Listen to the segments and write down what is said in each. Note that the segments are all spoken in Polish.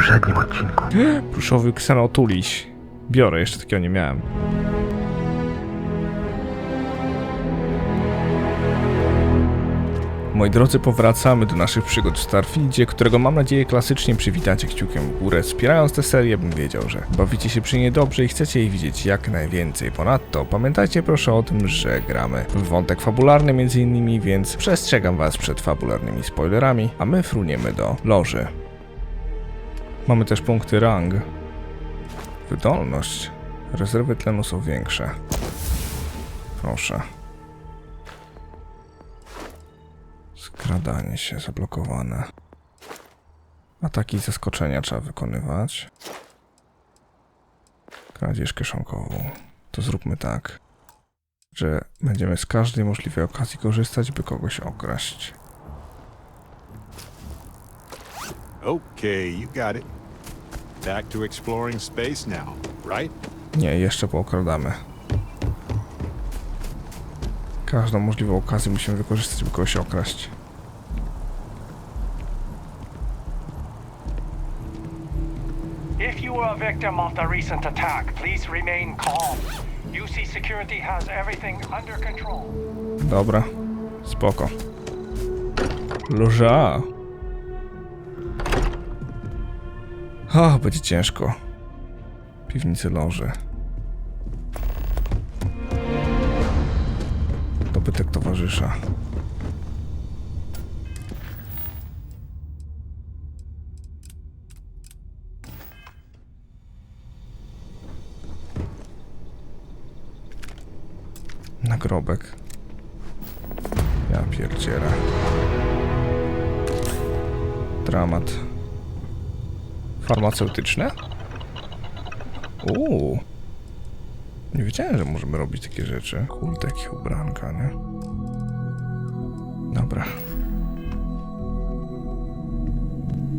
poprzednim odcinku. Pluszowy ksenotuliś. Biorę, jeszcze takiego nie miałem. Moi drodzy, powracamy do naszych przygód w Starfieldzie, którego mam nadzieję klasycznie przywitacie kciukiem w górę. Wspierając tę serię, bym wiedział, że bawicie się przy niej dobrze i chcecie jej widzieć jak najwięcej. Ponadto pamiętajcie proszę o tym, że gramy w wątek fabularny m.in., więc przestrzegam was przed fabularnymi spoilerami, a my fruniemy do loży. Mamy też punkty rang. Wydolność. Rezerwy tlenu są większe. Proszę. Skradanie się zablokowane. Ataki z zaskoczenia trzeba wykonywać. Kradzież kieszonkową. To zróbmy tak, że będziemy z każdej możliwej okazji korzystać, by kogoś okraść. Okay, you got it. Back to exploring space now, right? Nie, jeszcze pookradamy. Każdą możliwą okazję musimy wykorzystać, by kogoś okraść. If you were a victim of the recent attack, please remain calm. UC Security has everything under control. Dobra, spoko. Loża. O, będzie ciężko. Piwnicy loży. Dobytek towarzysza. Nagrobek. Ja pierdzielę. Dramat. Farmaceutyczne? Nie wiedziałem, że możemy robić takie rzeczy. Kurde, jakie ubranka, nie? Dobra.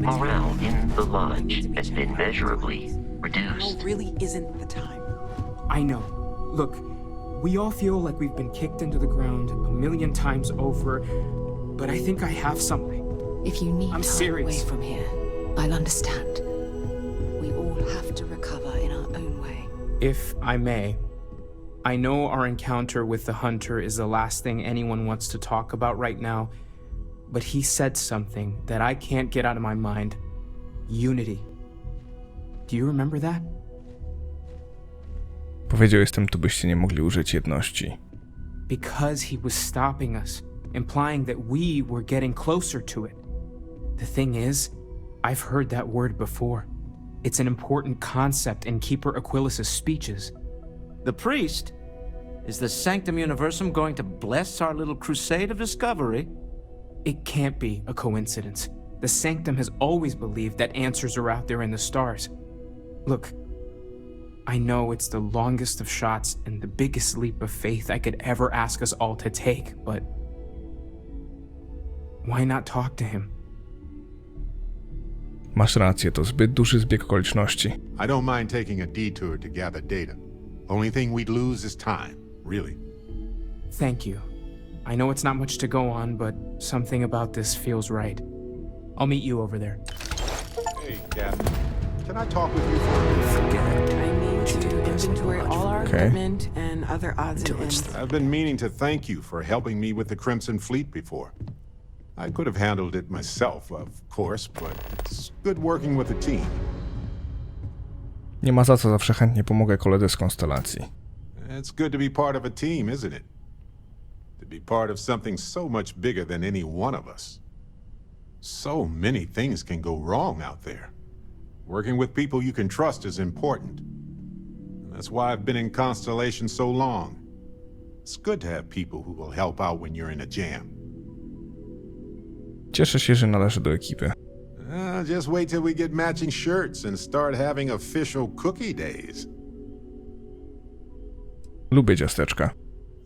Morale in the lodge has been measurably reduced. Now really isn't the time. I know. Look, we all feel like we've been kicked into the ground a million times over, but I think I have something. If you need I'm time serious. away from here, I'll understand. We all have to recover in our own way. If I may, I know our encounter with the hunter is the last thing anyone wants to talk about right now, but he said something that I can't get out of my mind. Unity. Do you remember that? Powiedział, jestem tu, byście nie mogli użyć jedności. Because he was stopping us, implying that we were getting closer to it. The thing is, I've heard that word before. It's an important concept in Keeper Aquilas's speeches. The priest? Is the Sanctum Universum going to bless our little crusade of discovery? It can't be a coincidence. The Sanctum has always believed that answers are out there in the stars. Look, I know it's the longest of shots and the biggest leap of faith I could ever ask us all to take, but why not talk to him? Masz rację, to zbyt duży zbieg okoliczności. I don't mind taking a detour to gather data. Only thing we'd lose is time, really. Thank you. I know it's not much to go on, but something about this feels right. I'll meet you over there. Hey, Captain. Can I talk with you for a minute? I need to inventory all our Okay. equipment and other odds and ends. I've been meaning to thank you for helping me with the Crimson Fleet before. I could have handled it myself, of course, but it's good working with a team. Nie ma za co, zawsze chętnie pomogę koledze z konstelacji. It's good to be part of a team, isn't it? To be part of something so much bigger than any one of us. So many things can go wrong out there. Working with people you can trust is important. That's why I've been in Constellation so long. It's good to have people who will help out when you're in a jam. Cieszę się, że należę do ekipy. Just wait till we get matching shirts and start having official cookie days. Lubię ciasteczka.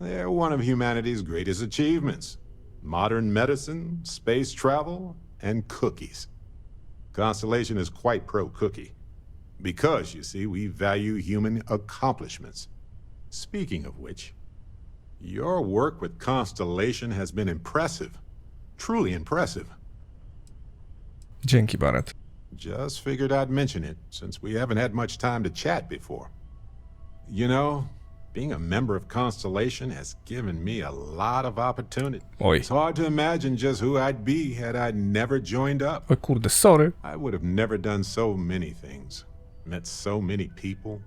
They're one of humanity's greatest achievements. Modern medicine, space travel, and cookies. Constellation is quite pro-cookie. Because, you see, we value human accomplishments. Speaking of which, your work with Constellation has been impressive. Truly impressive. Dzięki, Barret. Just figured I'd mention it, since we haven't had much time to chat before. You know, being a member of Constellation has given me a lot of opportunity. Oj. It's hard to imagine just who I'd be had I never joined up. Oj kurde, sorry. I would have never done so many things, met so many people.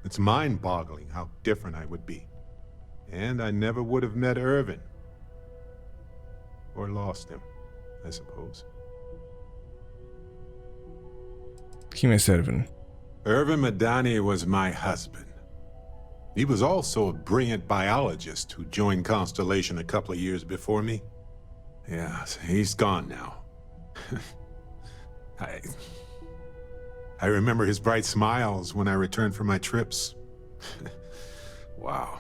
It's mind-boggling how different I would be. And I never would have met Irvin. Or lost him, I suppose. Kim jest Irvin? Irvin Madani was my husband. He was also a brilliant biologist who joined Constellation a couple of years before me. Yeah, he's gone now. I remember his bright smiles when I returned from my trips. Wow,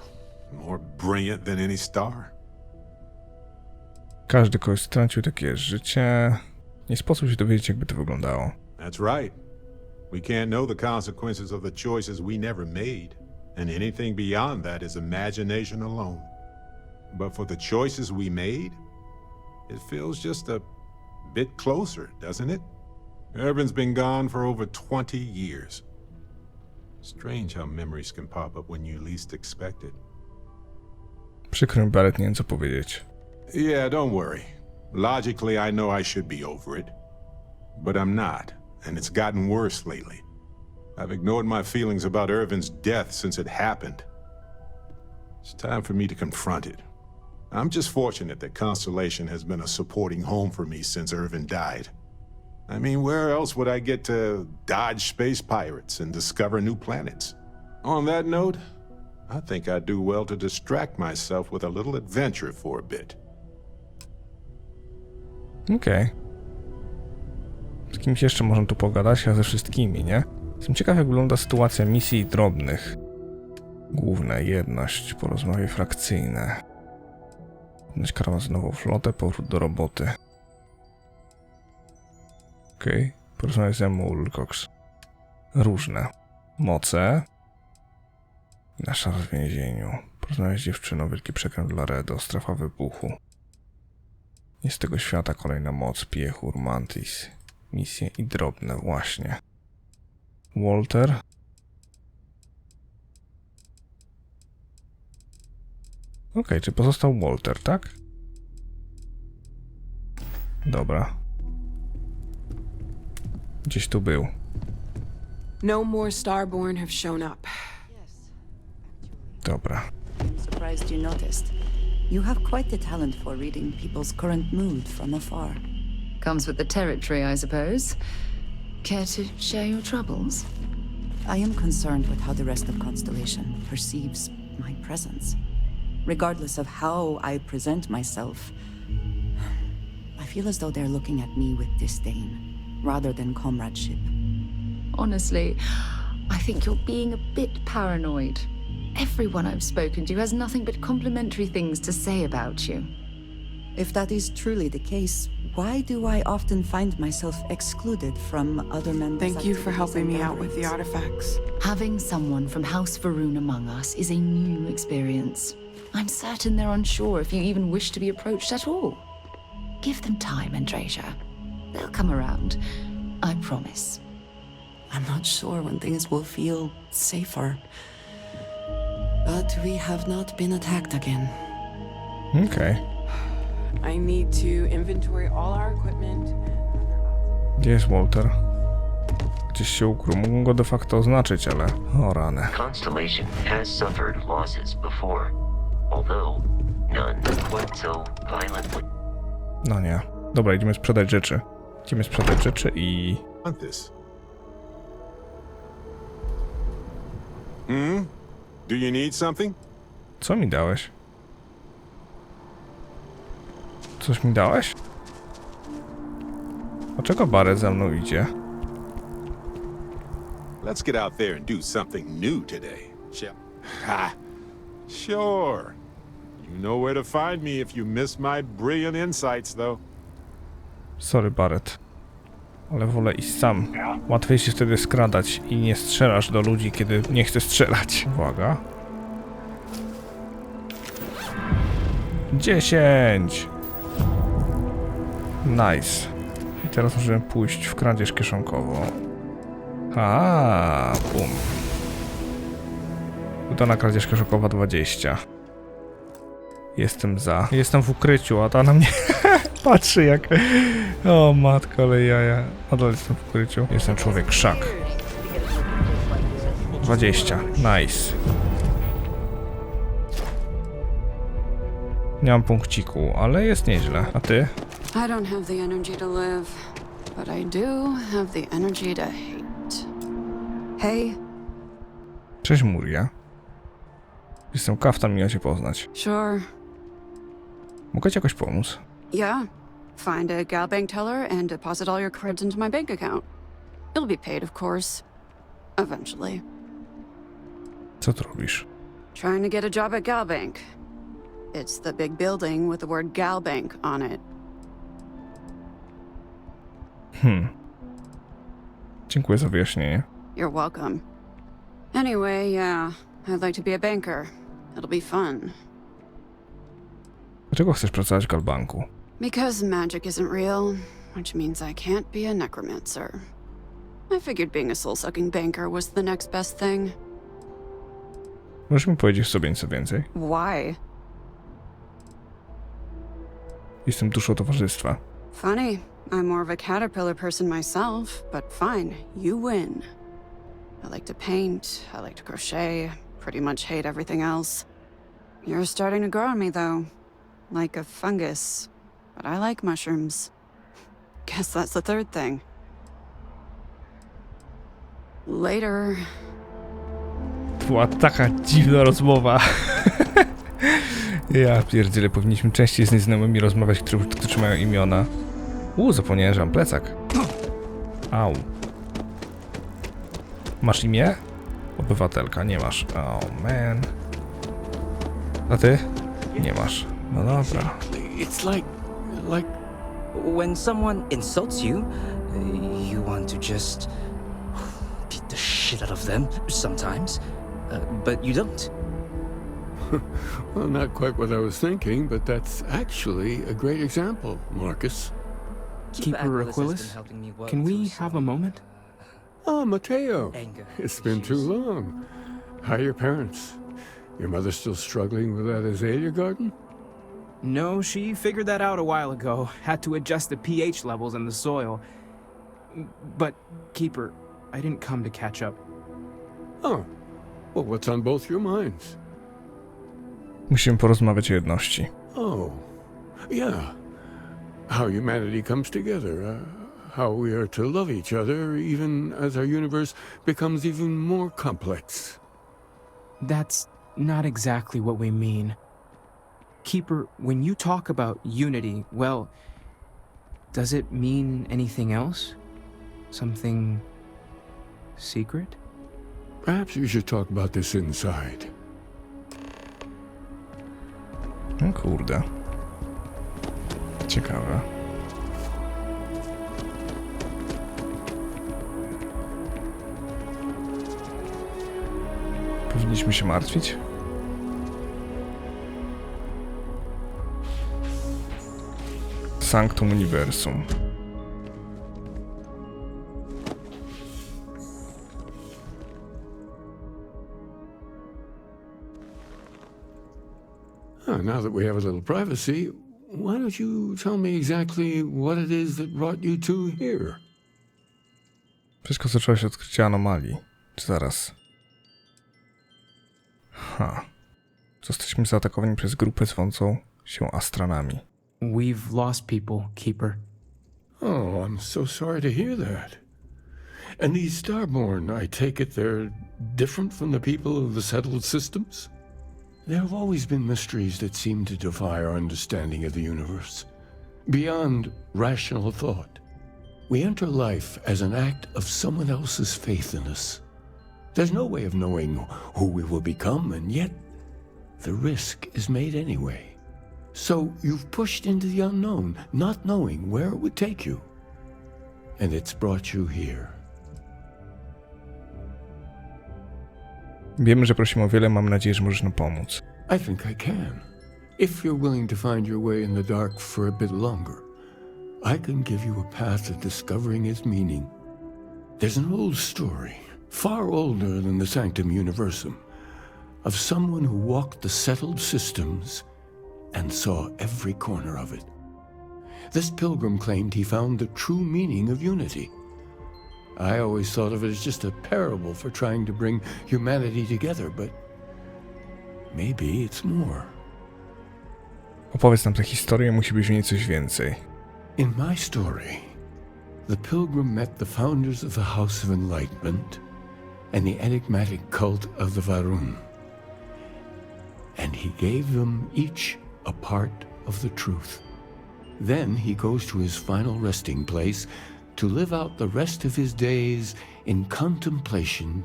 more brilliant than any star. Każdy kogoś stracił, takie życie. Nie sposób się dowiedzieć, jakby to wyglądało. That's right. We can't know the consequences of the choices we never made, and anything beyond that is imagination alone. But for the choices we made, it feels just a bit closer, doesn't it? Irvin's been gone for over 20 years. Strange how memories can pop up when you least expect it. Przykro mi, Barrett, nie wiem co powiedzieć. Yeah, don't worry. Logically, I know I should be over it. But I'm not, and it's gotten worse lately. I've ignored my feelings about Irvin's death since it happened. It's time for me to confront it. I'm just fortunate that Constellation has been a supporting home for me since Irvin died. I mean, where else would I get to dodge space pirates and discover new planets? On that note, I think I'd do well to distract myself with a little adventure for a bit. Okej. Z kimś jeszcze możemy tu pogadać, a ze wszystkimi, nie? Jestem ciekaw, jak wygląda sytuacja misji drobnych. Główne, jedność, porozmowy frakcyjne. Znaleźć karawazynową flotę, powrót do roboty. Okej. Porozmawiać ze mną, Wilcox. Różne. Moce. Nasza w więzieniu. Porozmawiać z dziewczyną, wielki przekręt dla Redo, strefa wybuchu. Nie z tego świata, kolejna moc, piechur, mantis. Misje i drobne, właśnie. Walter. Okej, czy pozostał Walter, tak? Dobra. Gdzieś tu był. No more Starborn have shown up. Dobra. Surprised you noticed. You have quite the talent for reading people's current mood from afar. Comes with the territory, I suppose. Care to share your troubles? I am concerned with how the rest of Constellation perceives my presence. Regardless of how I present myself, I feel as though they're looking at me with disdain, rather than comradeship. Honestly, I think you're being a bit paranoid. Everyone I've spoken to has nothing but complimentary things to say about you. If that is truly the case, why do I often find myself excluded from other members? Thank you for helping me out with the gatherings? artifacts. Having someone from House Varun among us is a new experience. I'm certain they're unsure if you even wish to be approached at all. Give them time, Andrasia. They'll come around. I promise. I'm not sure when things will feel safer. But we have not been attacked again. Okej. I need to inventory all our equipment and other odds. Gdzie jest Walter? Gdzieś się ukrył. Mógłbym go de facto oznaczyć, ale... O rany. Constellation has suffered losses before, although none quite so violently. No nie. Dobra, idziemy sprzedać rzeczy. Idziemy sprzedać rzeczy i... Want this? Do you need something? Co mi dałeś? Coś mi dałeś? Dlaczego Barrett za mną idzie? Let's get out there and do something new today, shall Ha! Sure. You know where to find me if you miss my brilliant insights, though. Sorry, Barrett. Ale wolę iść sam. Łatwiej się wtedy skradać i nie strzelasz do ludzi, kiedy nie chcesz strzelać. Uwaga. 10! Nice. teraz możemy pójść w kradzież kieszonkową. A, bum. Udana kradzież kieszonkowa 20. Jestem za. Jestem w ukryciu, a ta na mnie patrzy jak... O matko, ale jaja. Nadal jestem w ukryciu. Jestem człowiek krzak. 20. Nice. Nie mam punkciku, ale jest nieźle. A ty? I don't have the energy to live, but I do have the energy to hate. Hey. Cześć, Muria. Jestem Kaftann, miło cię poznać. Sure. Mogę ci jakoś pomóc? Yeah. Find a gal bank teller and deposit all your creds into my bank account. You'll be paid, of course. Eventually. Co tu robisz? Trying to get a job at gal bank. It's the big building with the word gal bank on it. Dziękuję za wyjaśnienie. You're welcome. Anyway, yeah, I'd like to be a banker. It'll be fun. Dlaczego chcesz pracować w galbanku? Because magic isn't real, which means I can't be a necromancer. I figured being a soul-sucking banker was the next best thing. Możesz mi powiedzieć sobie nieco więcej? Why? Jestem duszą towarzystwa. Funny. I'm more of a caterpillar person myself, but fine, you win. I like to paint, I like to crochet, pretty much hate everything else. You're starting to grow on me, though. Like a fungus. But I like mushrooms. Guess that's the third thing. Later. Była taka dziwna rozmowa. Ja pierdzielę, powinniśmy częściej z nieznajomymi rozmawiać, którzy mają imiona. Zapomniałem, że mam plecak. Au. Masz imię? Obywatelka, nie masz. Oh man. A ty? Nie masz. No dobra. It's like when someone insults you, you want to just beat the shit out of them sometimes, but you don't. Well, not quite what I was thinking, but that's actually a great example, Marcus. Keeper Aquilus, can we have a moment? Oh, Mateo. It's been too long. How are your parents? Your mother still struggling with that azalea garden? No, she figured that out a while ago. Had to adjust the pH levels in the soil. But, Keeper, I didn't come to catch up. Oh, well, what's on both your minds? Musimy porozmawiać o jedności. Oh, yeah. How humanity comes together. How we are to love each other even as our universe becomes even more complex. That's not exactly what we mean. Keeper, when you talk about unity, well, does it mean anything else? Something secret? Perhaps you should talk about this inside. No kurde. Ciekawe. Powinniśmy się martwić? Sanctum Universum. Now that we have a little privacy, why don't you tell me exactly what it is that brought you two here? Wszystko zaczęło się od odkrycia anomalii. Czy zaraz? Zostaliśmy zaatakowani przez grupę zwącą się Astranami. We've lost people, Keeper. Oh, I'm so sorry to hear that. And these Starborn, I take it they're different from the people of the settled systems? There have always been mysteries that seem to defy our understanding of the universe. Beyond rational thought, we enter life as an act of someone else's faith in us. There's no way of knowing who we will become, and yet the risk is made anyway. So you've pushed into the unknown, not knowing where it would take you. And it's brought you here. Wiemy, że prosimy o wiele, mam nadzieję, że możesz nam pomóc. I think I can. If you're willing to find your way in the dark for a bit longer. I can give you a path to discovering its meaning. There's an old story, far older than the Sanctum Universum, of someone who walked the settled systems and saw every corner of it. This pilgrim claimed he found the true meaning of unity. I always thought of it as just a parable for trying to bring humanity together, but maybe it's more. Opowiedz nam tę historię, musi być w niej coś więcej. In my story, the pilgrim met the founders of the House of Enlightenment and the enigmatic cult of the Varun. And he gave them each a part of the truth. Then he goes to his final resting place to live out the rest of his days in contemplation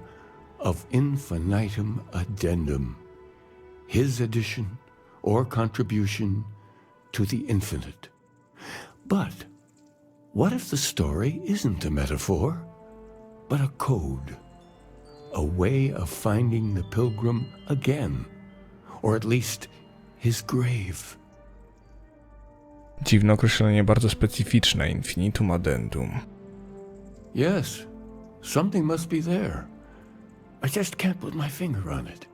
of infinitum addendum, his addition or contribution to the infinite. But what if the story isn't a metaphor, but a code, a way of finding the pilgrim again, or at least his grave? Dziwne określenie, bardzo specyficzne, infinitum addendum. Yes, something must be there. I just can't put my finger on it.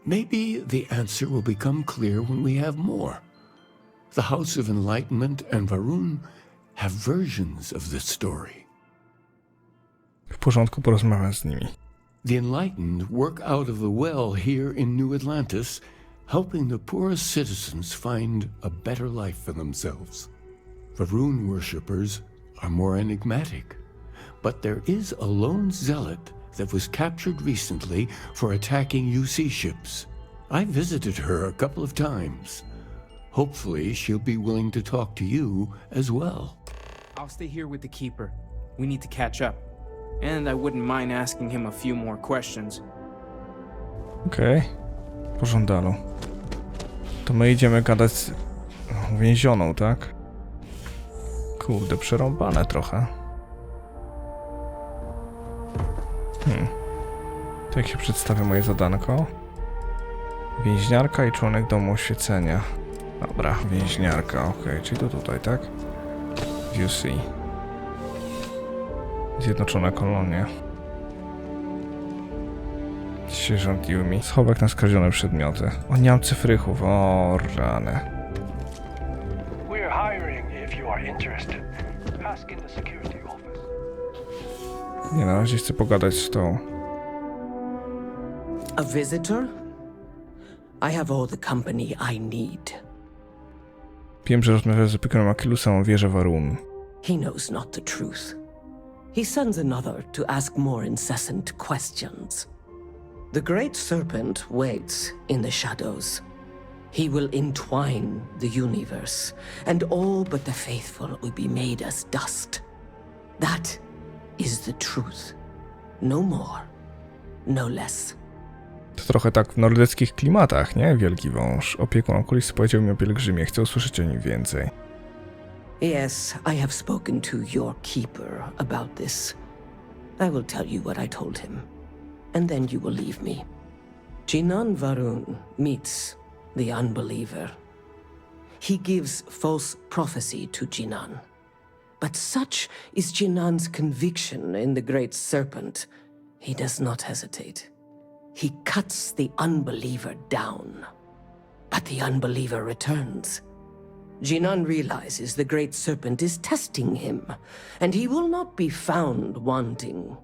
Maybe the answer will become clear when we have more. The House of Enlightenment and Varun have versions of this story. W porządku, porozmawiam z nimi. The Enlightened work out of the well here in New Atlantis, helping the poorest citizens find a better life for themselves. Varun worshippers are more enigmatic, but there is a lone zealot that was captured recently for attacking UC ships. I visited her a couple of times. Hopefully she'll be willing to talk to you as well. I'll stay here with the Keeper. We need to catch up. And I wouldn't mind asking him a few more questions. Okej. Pożądano. To my idziemy gadać z więzioną, tak? Kurde, przerąbane trochę. To jak się przedstawia moje zadanko? Więźniarka i członek domu oświecenia. Dobra, więźniarka, okej, czyli to tutaj, tak? UC. Zjednoczone kolonie. Sierżantliwymi. Schowek na skradzione przedmioty. O, nie mam cyfrychów, o rany. We're hiring if you are interested. Ask in the security office. Nie, na razie chcę pogadać z tą. A visitor? I have all the company I need. Wiem, że rozmawiał z opiekunem Akilusem o wieży Varun. He knows not the truth. He sends another to ask more incessant questions. The great serpent waits in the shadows. He will entwine the universe, and all but the faithful will be made as dust. That is the truth. No more, no less. To trochę tak w nordyckich klimatach, nie? Wielki wąż. Opiekun okulisty powiedział mi o pielgrzymie. Chcę usłyszeć o nim więcej. Yes, I have spoken to your keeper about this. I will tell you what I told him, and then you will leave me. Jinan Varun meets the unbeliever. He gives false prophecy to Jinan. But such is Jinan's conviction in the great serpent, he does not hesitate. He cuts the unbeliever down. But the unbeliever returns. Jinan realizes the great serpent is testing him, and he will not be found wanting.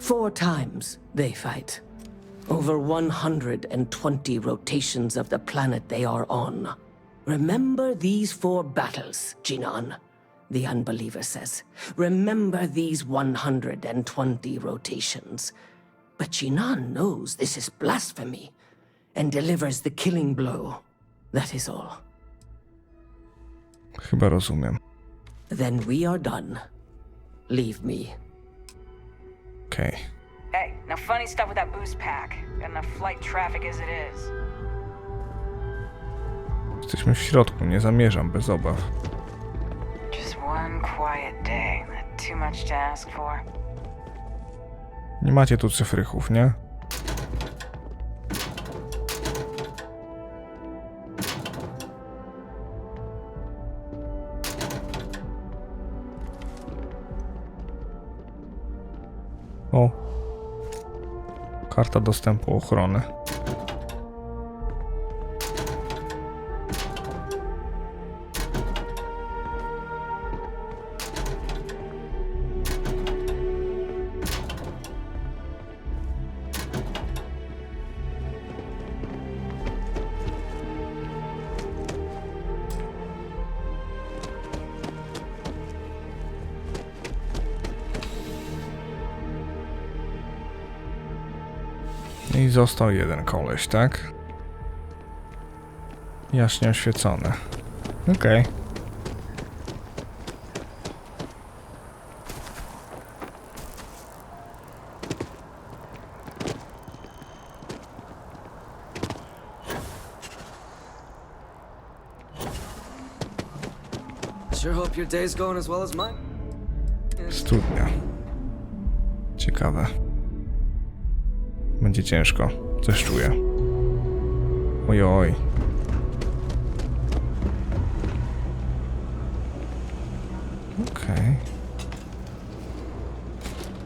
4 times they fight. Over 120 rotations of the planet they are on. Remember these 4 battles, Jinan, the unbeliever says. Remember these 120 rotations. But Jinan knows this is blasphemy and delivers the killing blow. That is all. Chyba rozumiem. Then we are done. Leave me. Okej. Hey, no funny stuff with that boost pack. Got enough flight traffic as it is. Jesteśmy w środku, nie zamierzam, bez obaw. Just one quiet day. Not too much to ask for. Nie macie tu cyfrychów, nie? O. Karta dostępu ochrony. I został jeden koleś, tak? Jaśnie oświecony. Okej. Sure hope your day's going as well as mine. Studnia. Ciekawe. Będzie ciężko. Coś czuję. Ojoj. Okej.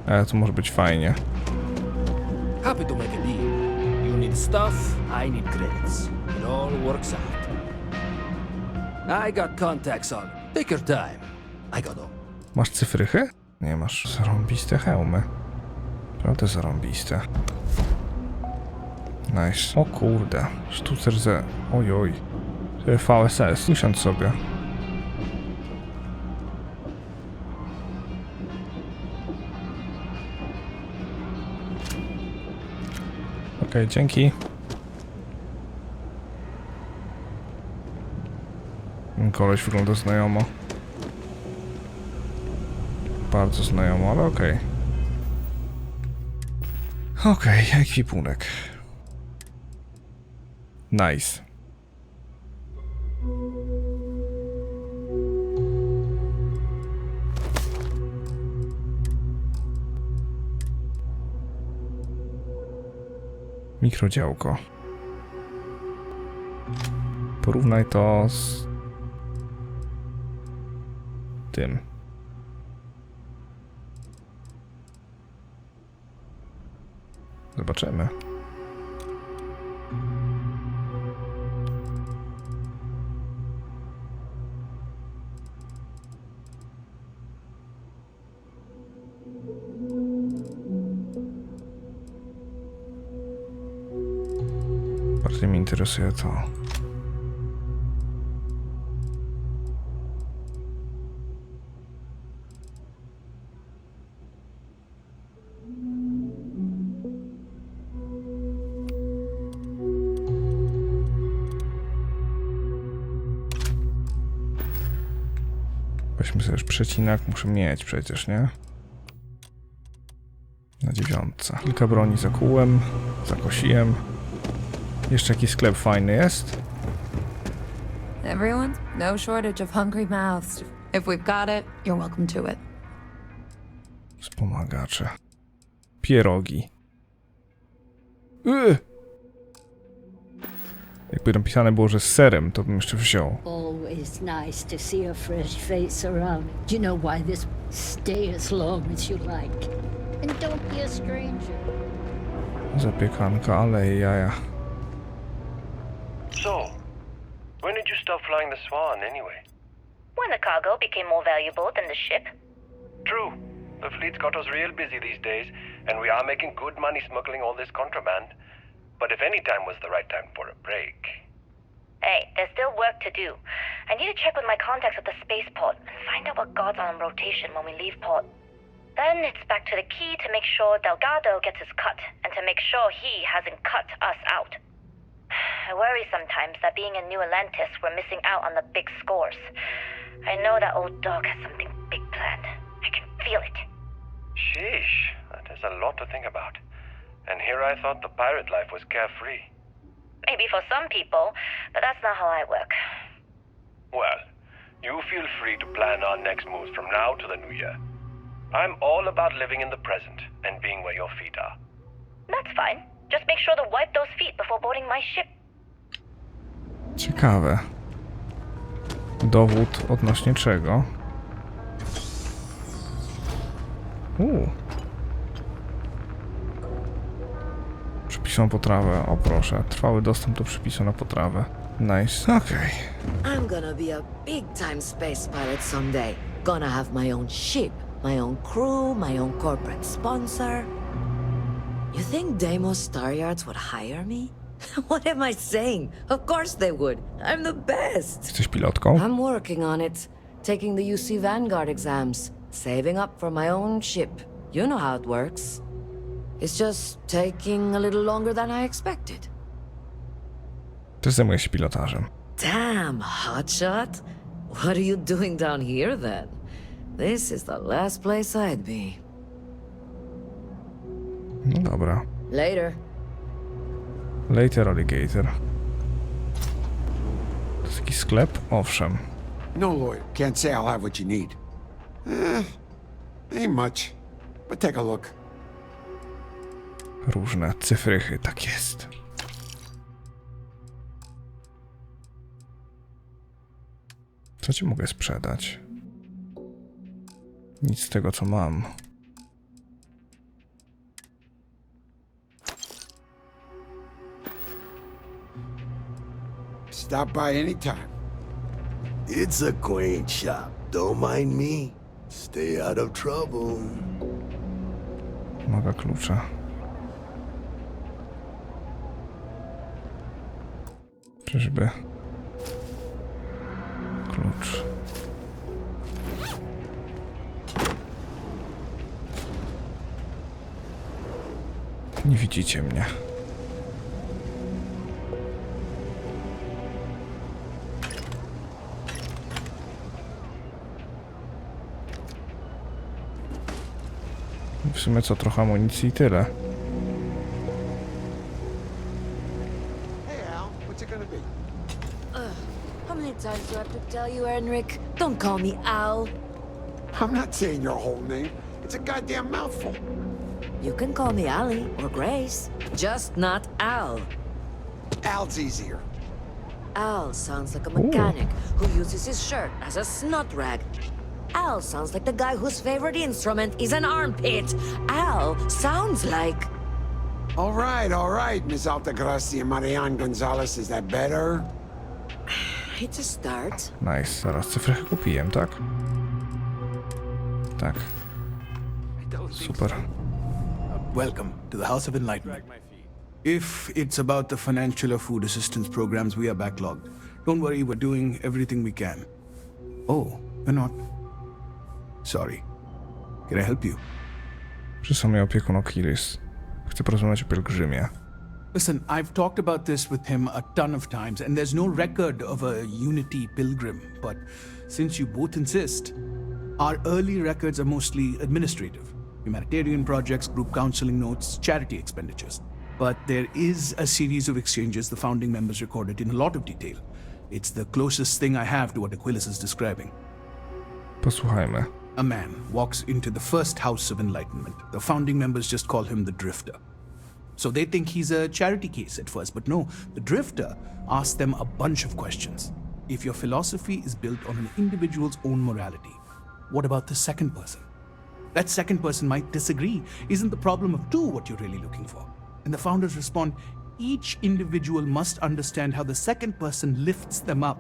Ale to może być fajnie. Happy to make a deal. You need stuff, I need credits. It all works out. I got contacts on. Take your time. I got all. Masz cyfrychy? Nie masz. Zarąbiste hełmy. Prawda zarąbiste. Nice. O kurde. Sztucer ze... Ojoj. VSS. Usiądź sobie. Okej, dzięki. Koleś wygląda znajomo. Bardzo znajomo, ale okej. Okej, ekwipunek. Nice. Mikrodziałko. Porównaj to z tym. Zobaczymy. Bardziej mnie interesuje to. Weźmy sobie już przecinak, muszę mieć przecież, nie? Na 9. Kilka broni zakułem, zakosiłem. Jeszcze jakiś sklep fajny jest? Everyone? No shortage of hungry mouths. If we've got it, you're welcome to it. Wspomagacze. Pierogi. Jakby napisane było, że z serem, to bym jeszcze wziął. Always nice to see a fresh face around. Do you know why this? Stay as long as you like. And don't be a stranger. Zapiekanka, ale jaja. So, when did you stop flying the Swan anyway? When the cargo became more valuable than the ship. True. The fleet's got us real busy these days, and we are making good money smuggling all this contraband. But if any time was the right time for a break... Hey, there's still work to do. I need to check with my contacts at the spaceport and find out what guards are on rotation when we leave port. Then it's back to the key to make sure Delgado gets his cut, and to make sure he hasn't cut us out. I worry sometimes that being in New Atlantis, we're missing out on the big scores. I know that old dog has something big planned. I can feel it. Sheesh, that is a lot to think about. And here I thought the pirate life was carefree. Maybe for some people, but that's not how I work. Well, you feel free to plan our next moves from now to the new year. I'm all about living in the present and being where your feet are. That's fine. Just make sure to wipe those feet before boarding my ship. Ciekawe. Dowód odnośnie czego? Przepisu na potrawę, o proszę. Trwały dostęp do przepisu na potrawę. Nice, okej. I'm gonna be a big-time space pilot someday. Gonna have my own ship, my own crew, my own corporate sponsor. You think Deimos Star Yards would hire me? What am I saying? Of course they would. I'm the best. Jesteś pilotką? I'm working on it. Taking the UC Vanguard exams. Saving up for my own ship. You know how it works. It's just taking a little longer than I expected. Też zajmuję się pilotażem. Damn, hotshot. What are you doing down here then? This is the last place I'd be. No dobra. Later. Later, alligator. To jest jakiś sklep? Owszem. No, Lloyd. Can't say I'll have what you need. Ain't much. But take a look. Różne cyfrychy, tak jest. Co ci mogę sprzedać? Nic z tego, co mam. Stop by anytime. It's a quaint shop. Don't mind me. Stay out of trouble. Maga klucza. Czyżby? Klucz. Nie widzicie mnie. W sumie co, trochę amunicji i tyle. How many times do I have to tell you, Enric? Don't call me Al. I'm not saying your whole name. It's a goddamn mouthful. You can call me Allie or Grace, just not Al. Al's easier. Al sounds like a mechanic who uses his shirt as a snot rag. Al sounds like the guy whose favorite instrument is an armpit. Al sounds like... All right, Miss Altagracia Marianne Gonzalez. Is that better? It's a start. Nice, zaraz cyfrę kupiłem, tak? Tak. Super. Welcome to the House of Enlightenment. If it's about the financial or food assistance programs, we are backlogged. Don't worry, we're doing everything we can. Oh, we're not. Sorry. Can I help you? Przysłał mnie opiekun Okiris. Chcę porozmawiać o pielgrzymie. Listen, I've talked about this with him a ton of times, and there's no record of a Unity pilgrim. But since you both insist, our early records are mostly administrative. Humanitarian projects, group counseling notes, charity expenditures. But there is a series of exchanges the founding members recorded in a lot of detail. It's the closest thing I have to what Aquilas is describing. Posłuchajmy. A man walks into the first House of Enlightenment. The founding members just call him the Drifter. So they think he's a charity case at first, but no, the Drifter asks them a bunch of questions. If your philosophy is built on an individual's own morality, what about the second person? That second person might disagree. Isn't the problem of two what you're really looking for? And the founders respond, each individual must understand how the second person lifts them up.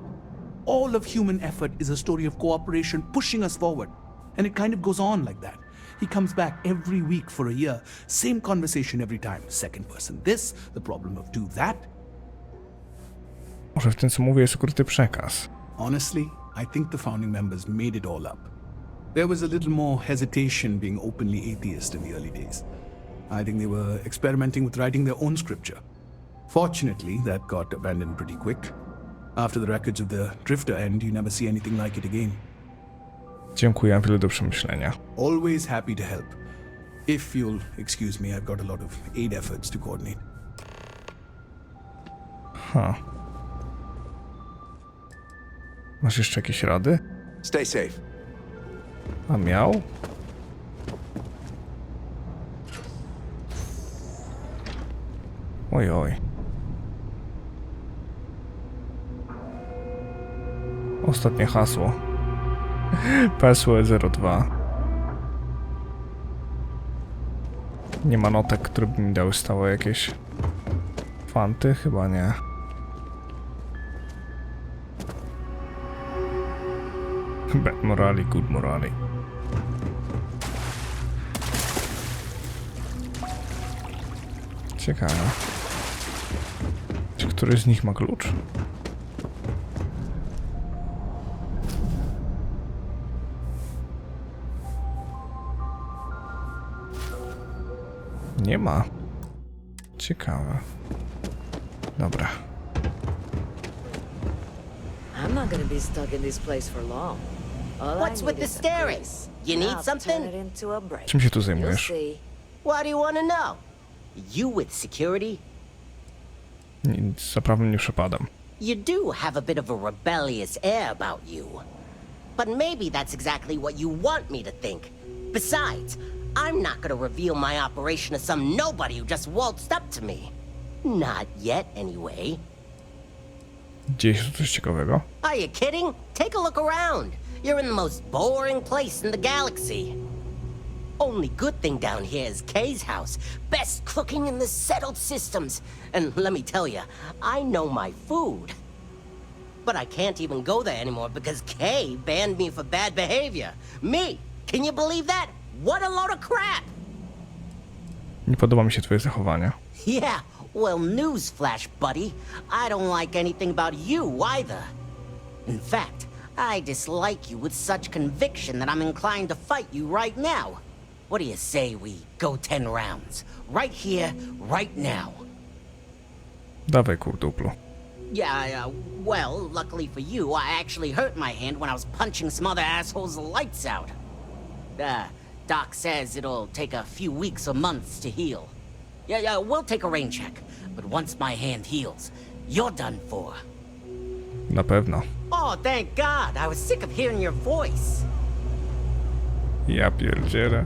All of human effort is a story of cooperation pushing us forward. And it kind of goes on like that. He comes back every week for a year. Same conversation every time. Second person this, the problem of two that. Może w tym, co mówię, jest ukryty przekaz. Honestly, I think the founding members made it all up. There was a little more hesitation being openly atheist in the early days. I think they were experimenting with writing their own scripture. Fortunately, that got abandoned pretty quick. After the records of the Drifter end, you never see anything like it again. Dziękuję, wiele do przemyślenia. Always happy to help. If you'll excuse me, I've got a lot of aid efforts to coordinate. Masz jeszcze jakieś rady? Stay safe. A miał? Oj. Ostatnie hasło. Password 02. Nie ma notek, które by mi dały stałe jakieś fanty? Chyba nie. Bad morali, good morali. Ciekawe. Czy któryś z nich ma klucz? Nie ma. Ciekawe. Dobra. I'm not gonna be stuck in this place for long. What's with the staring? You need something? Czym się tu zajmujesz? What do you want to know? You with security? Nic, zaprawdę nie przepadam. You do have a bit of a rebellious air about you. But maybe that's exactly what you want me to think. Besides, I'm not gonna reveal my operation to some nobody who just waltzed up to me. Not yet, anyway. Dzieje się tu coś ciekawego? Are you kidding? Take a look around. You're in the most boring place in the galaxy. Only good thing down here is Kay's house. Best cooking in the settled systems. And let me tell you, I know my food. But I can't even go there anymore because Kay banned me for bad behavior. Me! Can you believe that? What a load of crap! Nie podoba mi się twoje zachowanie. Yeah, well, newsflash, buddy. I don't like anything about you either. In fact, I dislike you with such conviction that I'm inclined to fight you right now. What do you say we go 10 rounds? Right here, right now. Dawaj, kurduplu. Yeah, well, luckily for you, I actually hurt my hand when I was punching some other assholes' lights out. Doc says it'll take a few weeks or months to heal. Yeah, we'll take a rain check. But once my hand heals, you're done for. Na pewno. Oh, thank God. I was sick of hearing your voice. Ja pierdzielę.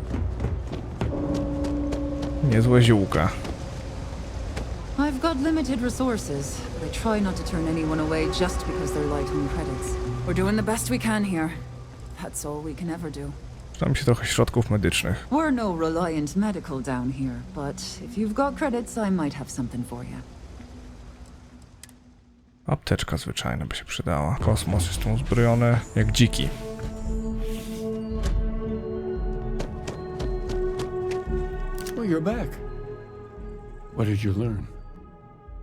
Niezłe ziółka. I've got limited resources, but I try not to turn anyone away just because they're light on credits. We're doing the best we can here. That's all we can ever do. Przyda mi się trochę środków medycznych. We're no reliant medical down here, but if you've got credits, I might have something for you. Apteczka zwyczajna by się przydała. Kosmos jest tu uzbrojony jak dziki. Oh, you're back. What did you learn?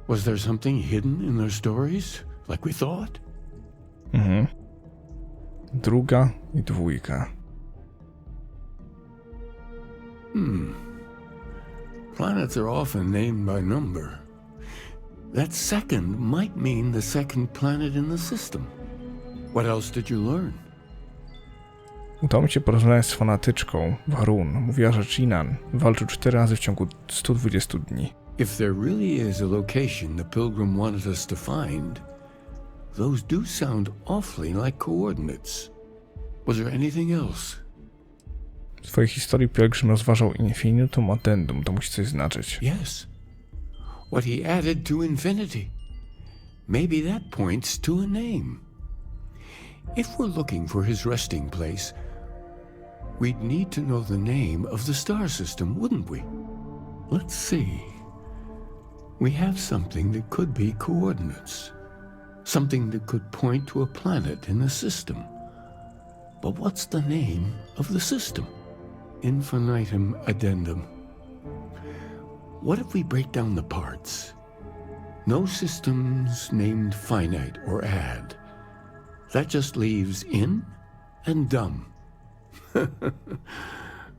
Was there something hidden in their stories, like we thought? Mhm. Druga i dwójka. Planets are often named by number. That second might mean the second planet in the system. What else did you learn? Udało mi się porozmawiać z fanatyczką Varun. Mówiła, że Chinan walczył 4 razy w ciągu 120 dni. If there really is a location the Pilgrim wanted us to find, those do sound awfully like coordinates. Was there anything else? W swojej historii Pielgrzym rozważał infinitum addendum. To musi coś znaczyć. Yes. What he added to infinity. Maybe that points to a name. If we're looking for his resting place, we'd need to know the name of the star system, wouldn't we? Let's see. We have something that could be coordinates. Something that could point to a planet in the system. But what's the name of the system? Infinitum addendum. What if we break down the parts? No systems named finite or add. That just leaves in and dumb. Well,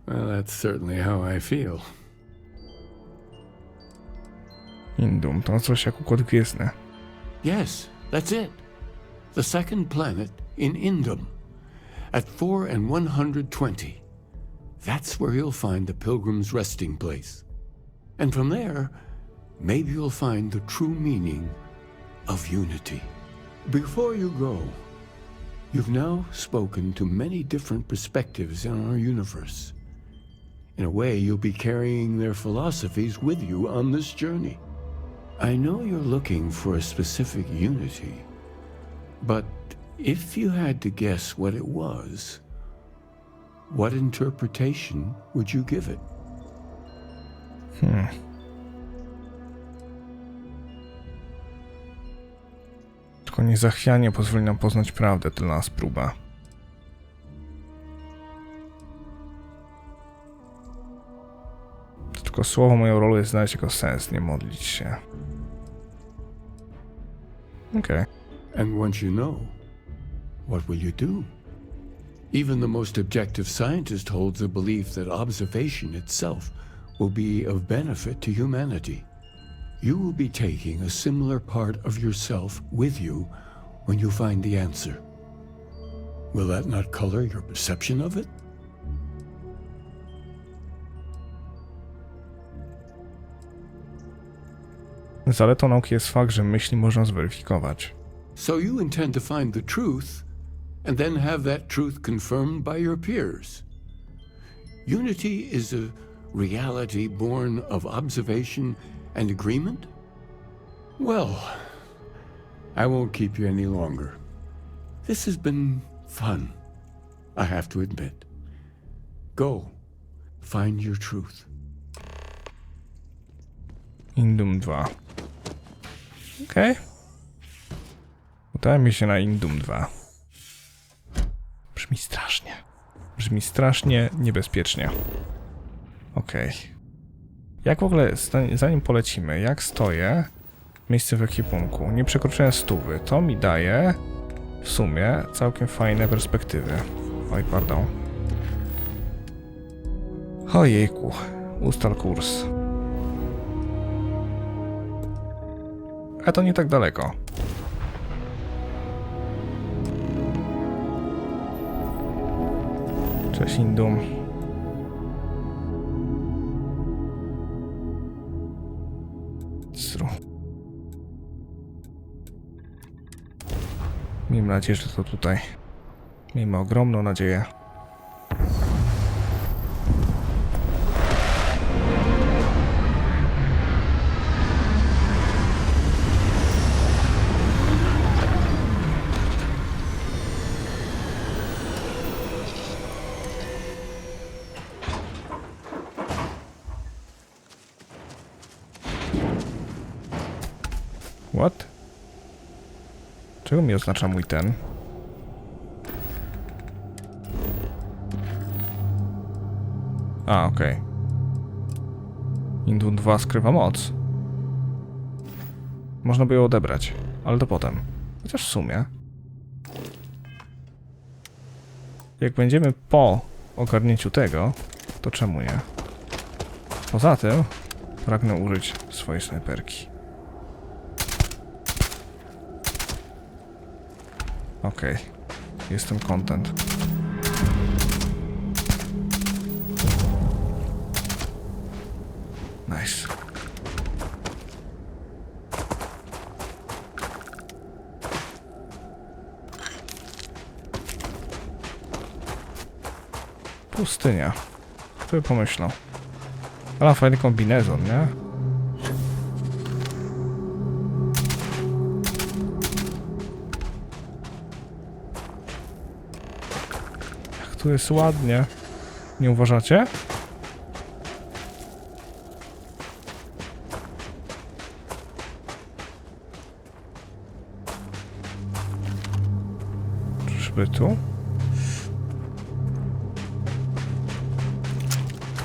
that's certainly how I feel. Indum to coś jak układ gwiezdny. Yes, that's it. The second planet in Indum. At 4 and 120. That's where you'll find the Pilgrim's resting place. And from there, maybe you'll find the true meaning of unity. Before you go, you've now spoken to many different perspectives in our universe. In a way, you'll be carrying their philosophies with you on this journey. I know you're looking for a specific unity, but if you had to guess what it was, what interpretation would you give it? Tylko niezachwianie pozwoli nam poznać prawdę, to dla nas próba. Tylko słowo moją rolą jest znaleźć jego sens, nie modlić się. Okay. And once you know, what will you do? Even the most objective scientist holds the belief that observation itself will be of benefit to humanity. You will be taking a similar part of yourself with you when you find the answer. Will that not color your perception of it? Zaletą nauki jest fakt, że myśli można zweryfikować. So you intend to find the truth and then have that truth confirmed by your peers. Unity is a reality born of observation and agreement? Well, I won't keep you any longer. This has been fun, I have to admit. Go, find your truth. Indum 2. Okej. Udajmy się na Indum 2. Brzmi strasznie. Brzmi strasznie niebezpiecznie. Okej. Jak w ogóle, zanim polecimy, jak stoję, miejsce w ekwipunku, nie przekroczyłem 100, to mi daje w sumie całkiem fajne perspektywy. Oj, pardon. Ojejku, ustal kurs. A to nie tak daleko. Cześć Indum. Miejmy nadzieję, że to tutaj. Miejmy ogromną nadzieję. What? Czego mi oznacza mój ten? A, okej. Indum 2 skrywa moc. Można by ją odebrać, ale to potem. Chociaż w sumie. Jak będziemy po ogarnięciu tego, to czemu nie? Poza tym pragnę użyć swojej snajperki. Okej. Jestem content. Nice. Pustynia. Kto by pomyślał? Ale fajny kombinezon, nie? Jak tu jest ładnie. Nie uważacie? Czyżby tu?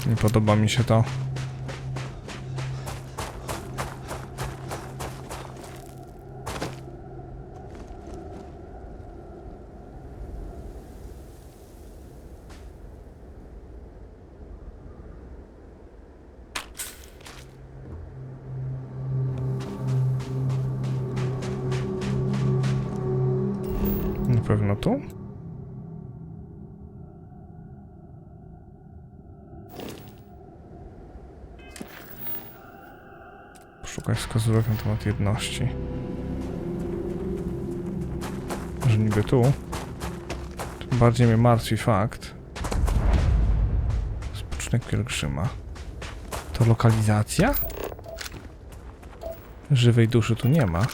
Nie podoba mi się to. Na pewno tu? Szukać wskazówek na temat jedności. Że niby tu. Tym bardziej mnie martwi fakt. Spoczynek pielgrzyma. To lokalizacja? Żywej duszy tu nie ma.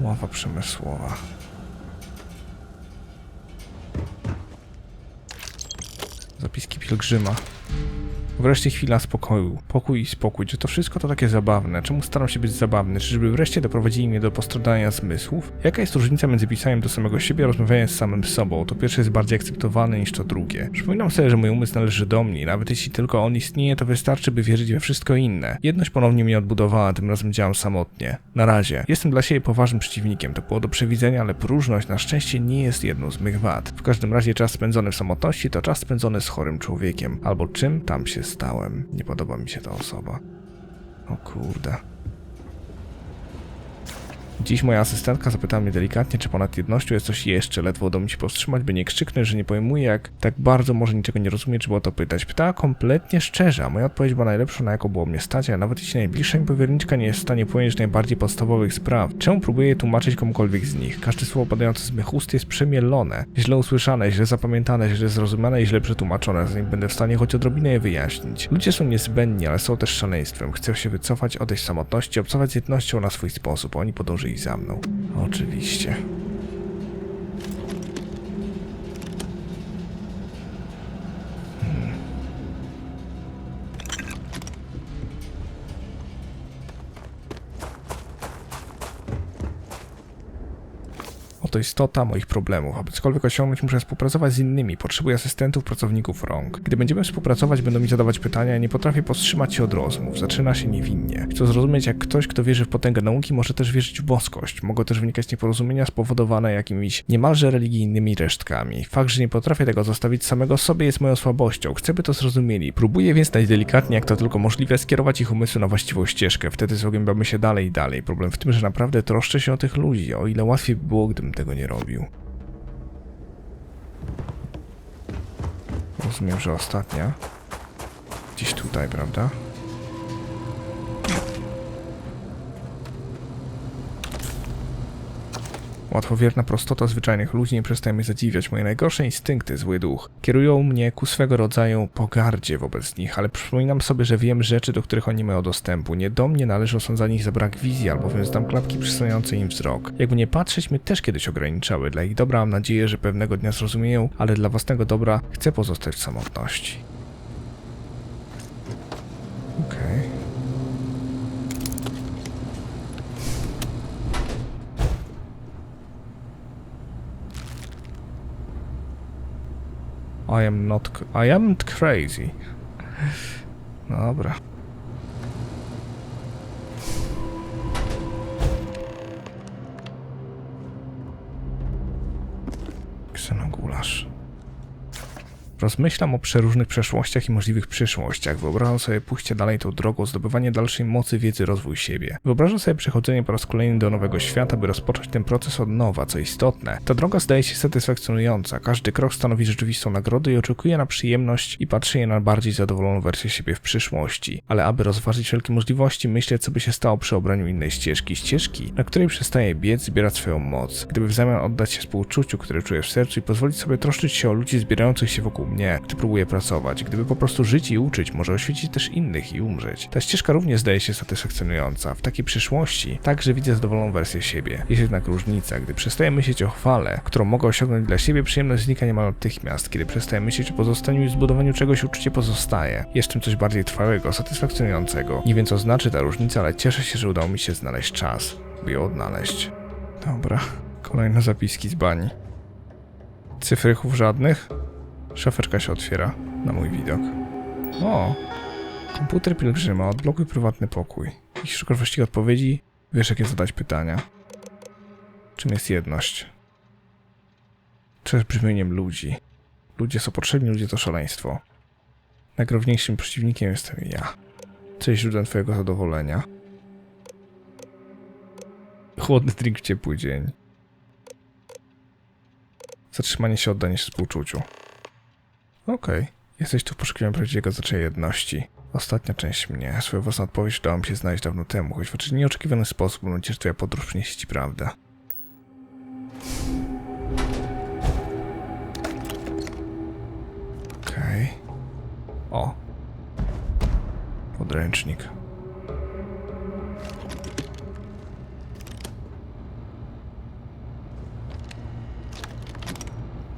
Ława przemysłowa. pielgrzyma. Wreszcie chwila spokoju. Pokój i spokój. Czy to wszystko to takie zabawne? Czemu staram się być zabawny? Czyżby wreszcie doprowadzili mnie do postradania zmysłów? Jaka jest różnica między pisaniem do samego siebie a rozmawianiem z samym sobą? To pierwsze jest bardziej akceptowalne niż to drugie. Przypominam sobie, że mój umysł należy do mnie. Nawet jeśli tylko on istnieje, to wystarczy, by wierzyć we wszystko inne. Jedność ponownie mnie odbudowała, tym razem działam samotnie. Na razie. Jestem dla siebie poważnym przeciwnikiem. To było do przewidzenia, ale próżność na szczęście nie jest jedną z mych wad. W każdym razie czas spędzony w samotności to czas spędzony z chorym człowiekiem. Albo czym tam się stałem. Nie podoba mi się ta osoba. O kurde. Dziś moja asystentka zapytała mnie delikatnie, czy ponad jednością jest coś jeszcze. Ledwo udało mi się powstrzymać, by nie krzyknąć, że nie pojmuję, jak tak bardzo może niczego nie rozumie, czy było to pytać. Pytała kompletnie szczerze, a moja odpowiedź była najlepsza, na jaką było mnie stać, a nawet jeśli najbliższa mi powierniczka nie jest w stanie pojąć najbardziej podstawowych spraw. Czemu próbuję je tłumaczyć komukolwiek z nich? Każde słowo padające z mych ust jest przemielone, źle usłyszane, źle zapamiętane, źle zrozumiane i źle przetłumaczone, zanim będę w stanie choć odrobinę je wyjaśnić. Ludzie są niezbędni, ale są też szaleństwem. Chcę się wycofać, odejść z samotności, obcować z jednością na swój sposób, a oni podążyli za mną. Oczywiście. Oto istota moich problemów. Aby cokolwiek osiągnąć, muszę współpracować z innymi. Potrzebuję asystentów, pracowników rąk. Gdy będziemy współpracować, będą mi zadawać pytania, nie potrafię powstrzymać się od rozmów. Zaczyna się niewinnie. Chcę zrozumieć, jak ktoś, kto wierzy w potęgę nauki, może też wierzyć w boskość. Mogą też wynikać nieporozumienia spowodowane jakimiś niemalże religijnymi resztkami. Fakt, że nie potrafię tego zostawić samego sobie, jest moją słabością. Chcę, by to zrozumieli. Próbuję więc najdelikatniej, jak to tylko możliwe, skierować ich umysły na właściwą ścieżkę. Wtedy zagłębiamy się dalej i dalej. Problem w tym, że naprawdę troszczę się o tych ludzi. O ile łatwiej by było, gdybym tego nie robił. Rozumiem, że ostatnia. Gdzieś tutaj, prawda? Łatwowierna prostota zwyczajnych ludzi nie przestaje mnie zadziwiać. Moje najgorsze instynkty, zły duch, kierują mnie ku swego rodzaju pogardzie wobec nich, ale przypominam sobie, że wiem rzeczy, do których oni nie mają dostępu. Nie do mnie należy osądzanie ich za brak wizji, albowiem znam klapki przysłaniające im wzrok. Jakby nie patrzeć, mnie też kiedyś ograniczały. Dla ich dobra mam nadzieję, że pewnego dnia zrozumieją, ale dla własnego dobra chcę pozostać w samotności. Okej. I am not crazy. Dobra. Ksenogulasz. Rozmyślam o przeróżnych przeszłościach i możliwych przyszłościach. Wyobrażam sobie pójście dalej tą drogą, zdobywanie dalszej mocy, wiedzy, rozwój siebie. Wyobrażam sobie przechodzenie po raz kolejny do nowego świata, by rozpocząć ten proces od nowa, co istotne. Ta droga zdaje się satysfakcjonująca. Każdy krok stanowi rzeczywistą nagrodę i oczekuje na przyjemność i patrzy je na bardziej zadowoloną wersję siebie w przyszłości. Ale aby rozważyć wszelkie możliwości, myślę, co by się stało przy obraniu innej ścieżki, na której przestaje biec, zbierać swoją moc. Gdyby w zamian oddać się współczuciu, które czuję w sercu i pozwolić sobie troszczyć się o ludzi zbierających się wokół mnie, gdy próbuję pracować. Gdyby po prostu żyć i uczyć, może oświecić też innych i umrzeć. Ta ścieżka również zdaje się satysfakcjonująca. W takiej przyszłości także widzę zadowoloną wersję siebie. Jest jednak różnica. Gdy przestaję myśleć o chwale, którą mogę osiągnąć dla siebie, przyjemność znika niemal natychmiast. Kiedy przestaję myśleć o pozostaniu i zbudowaniu czegoś, uczucie pozostaje. Jest czym coś bardziej trwałego, satysfakcjonującego. Nie wiem, co znaczy ta różnica, ale cieszę się, że udało mi się znaleźć czas, by ją odnaleźć. Dobra. Kolejne zapiski z bani. Cyfrychów żadnych? Szafeczka się otwiera na mój widok. O! Komputer pielgrzyma, odblokuj prywatny pokój. Jeśli szukasz właściwej odpowiedzi, wiesz, jakie zadać pytania. Czym jest jedność? Co jest brzmieniem ludzi? Ludzie są potrzebni, ludzie to szaleństwo. Najgroźniejszym przeciwnikiem jestem ja. Co jest źródłem twojego zadowolenia? Chłodny drink w ciepły dzień. Zatrzymanie się, oddanie się współczuciu. Okej. Jesteś tu w poszukiwaniu prawdziwego znaczenia jedności. Ostatnia część mnie. Swoją własną odpowiedź udało mi się znaleźć dawno temu, choć w nieoczekiwany sposób mam nadzieję, że twoja podróż przyniesie ci prawdę. Okej. O. Podręcznik.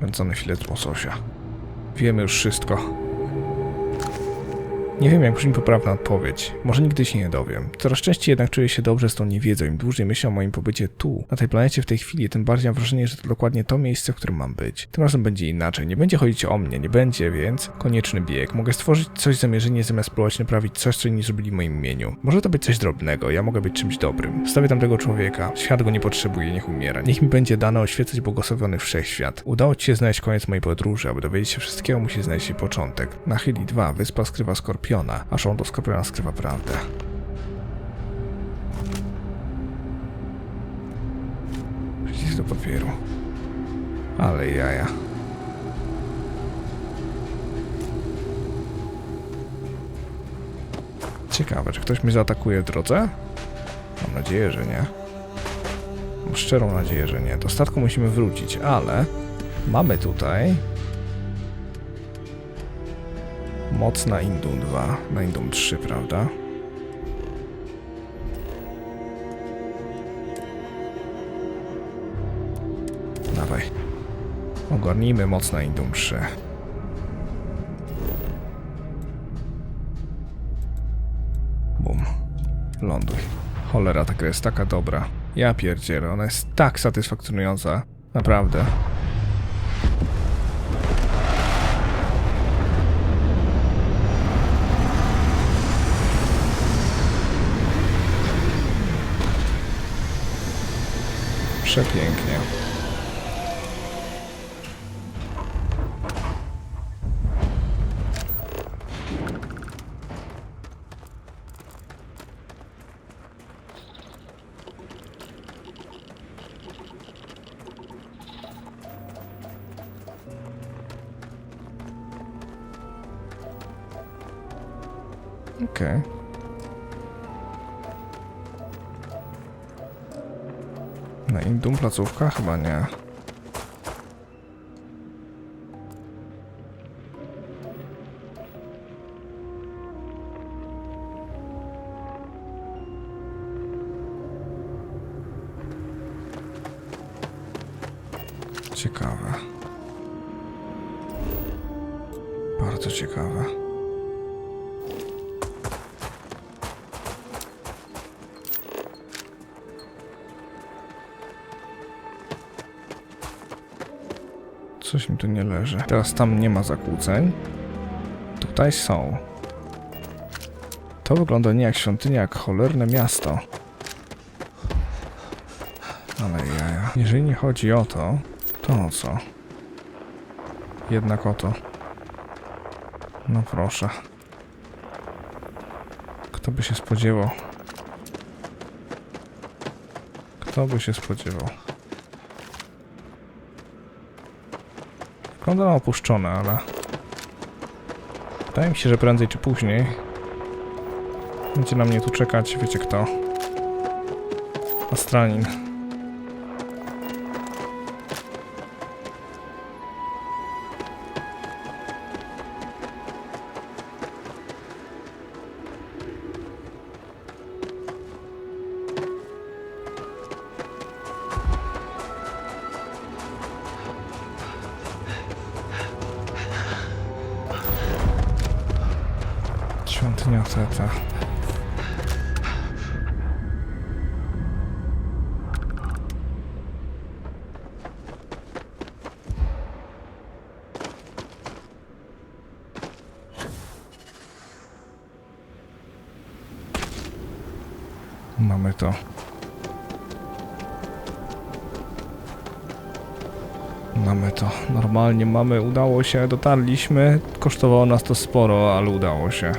Wędzony filet łososia. Wiemy już wszystko. Nie wiem, jak brzmi poprawna odpowiedź. Może nigdy się nie dowiem. Coraz częściej jednak czuję się dobrze z tą niewiedzą. Im dłużej myślę o moim pobycie tu, na tej planecie w tej chwili, tym bardziej mam wrażenie, że to dokładnie to miejsce, w którym mam być. Tym razem będzie inaczej. Nie będzie chodzić o mnie, nie będzie więc konieczny bieg. Mogę stworzyć coś zamierzenie, zamiast próbować naprawić coś, co inni zrobili w moim imieniu. Może to być coś drobnego, ja mogę być czymś dobrym. Wstawię tamtego człowieka. Świat go nie potrzebuje, niech umiera. Niech mi będzie dane oświecać błogosławiony wszechświat. Udało ci się znaleźć koniec mojej podróży. Aby dowiedzieć się wszystkiego, musi znaleźć się początek. Na Chyli 2 wyspa skrywa skorpiona, aż on do skorpiona skrywa prawdę. Przycisk do papieru. Ale jaja. Ciekawe, czy ktoś mnie zaatakuje w drodze? Mam nadzieję, że nie. Mam szczerą nadzieję, że nie. Do statku musimy wrócić, ale mamy tutaj moc na Indum 2, na Indum 3, prawda? Dawaj. Ogarnijmy moc na Indum 3. Bum. Ląduj. Cholera, ta gra jest taka dobra. Ja pierdzielę, ona jest tak satysfakcjonująca. Naprawdę. Przepięknie. Okej. Na Indum placówka? Chyba nie. Ciekawe. Bardzo ciekawe. Coś mi tu nie leży. Teraz tam nie ma zakłóceń. Tutaj są. To wygląda nie jak świątynia, jak cholerne miasto. Ale jaja. Jeżeli nie chodzi o to, to o co? Jednak o to. No proszę. Kto by się spodziewał? Kto by się spodziewał? Wygląda na opuszczone, ale wydaje mi się, że prędzej czy później będzie na mnie tu czekać, wiecie kto? Astranin. Świątynia Teta. Mamy to. Mamy to. Normalnie mamy. Udało się. Dotarliśmy. Kosztowało nas to sporo, ale udało się.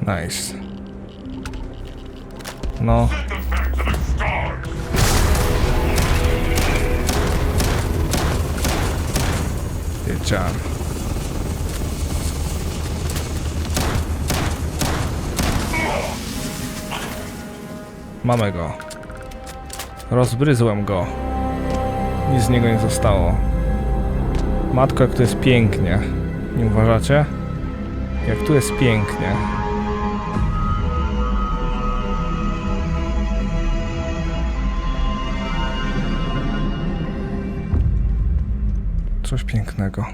Nice. No. Wiedziałem. Mamy go. Rozbryzłem go. Nic z niego nie zostało. Matko, jak tu jest pięknie. Nie uważacie? Jak tu jest pięknie. Coś pięknego.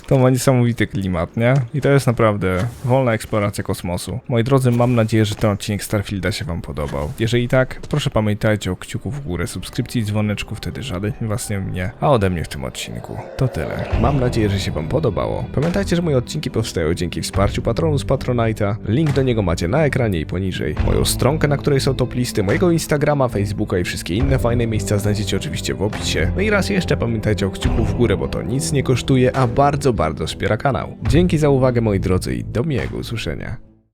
To ma niesamowity klimat, nie? I to jest naprawdę wolna eksploracja kosmosu. Moi drodzy, mam nadzieję, że ten odcinek Starfielda się wam podobał. Jeżeli tak, proszę pamiętajcie o kciuku w górę, subskrypcji i dzwoneczku, wtedy żaden was nie mnie, a ode mnie w tym odcinku. To tyle. Mam nadzieję, że się wam podobało. Pamiętajcie, że moje odcinki powstają dzięki wsparciu patronu z Patronite'a. Link do niego macie na ekranie i poniżej. Moją stronkę, na której są top listy, mojego Instagrama, Facebooka i wszystkie inne fajne miejsca znajdziecie oczywiście w opisie. No i raz jeszcze pamiętajcie o kciuku w górę, bo to nic nie kosztuje, a bardzo wspiera kanał. Dzięki za uwagę, moi drodzy, i do miłego usłyszenia.